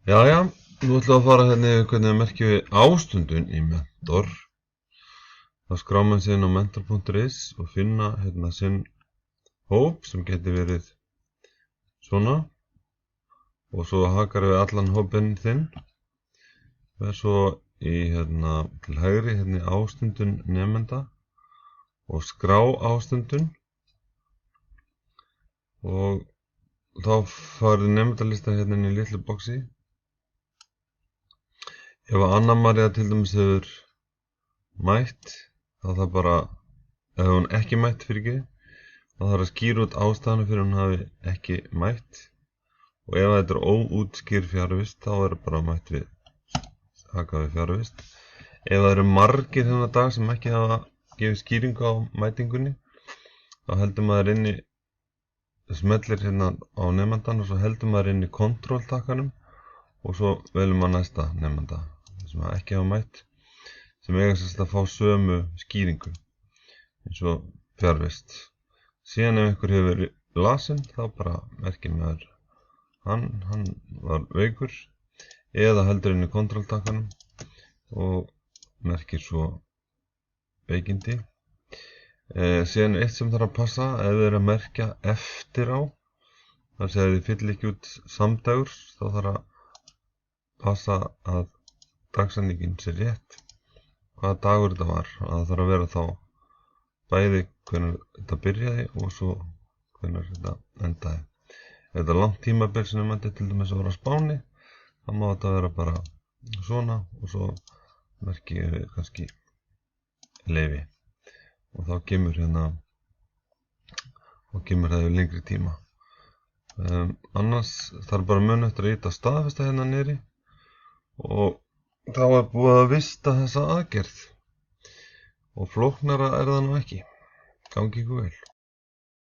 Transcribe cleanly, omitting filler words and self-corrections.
Jæja, nú ætlum við að fara hérna yfir hvernig við merkjum við ástundun í Mentor. Þá skrá maður sig inn á mentor.is og finna hérna sinn hóp sem getur verið svona og svo hakar við allan hópinn þinn. Verð svo í hérna til hægri hérna í ástundun nemenda og skrá ástundun og þá farið nemendalista hérna inn í litlu boxi. Ef Anna María til dæmis hefur mætt, þá þarf bara, ef hún ekki mætt fyrir ekki, þá þarf að skýra út ástæðuna fyrir hún hafi ekki mætt. Og ef þetta er óútskýrð fjarvist, þá er bara mætt við, haka við fjarvist. Ef það eru margir þennan dag sem ekki hafa gefið skýringu á mætingunni, þá heldur maður inni, smellir hérna á nemandan og svo heldur maður inni kontrolltakkanum og svo velum maður næsta nemanda sem ekki hafa mætt, sem eiga sérst að fá sömu skýringu eins og fjarvist. Síðan ef einhver hefur verið lasinn, þá bara merkir maður hann var veikur, eða heldur inn í kontrolltakkanum og merkir svo veikindi. Síðan eitt sem þarf að passa, ef þið eru að merkja eftir á, þar sem þið fyll ekki út samdægur, þá þarf að passa að dagsendingin sé rétt, hvaða dagur þetta var. Það þarf að vera þá bæði hvenær þetta byrjaði og svo hvenær þetta endaði. Ef þetta er langt tímabil sem nemandi til dæmis að vera á Spáni, þá má þetta vera bara svona og svo merkjum við kannski leyfi. Og þá kemur hérna, það yfir lengri tíma. Annars þarf bara að muna eftir að ýta staðfesta hérna niðri og þá er búið að vista þessa aðgerð. Og flóknara er það nú ekki. Gangi ykkur vel.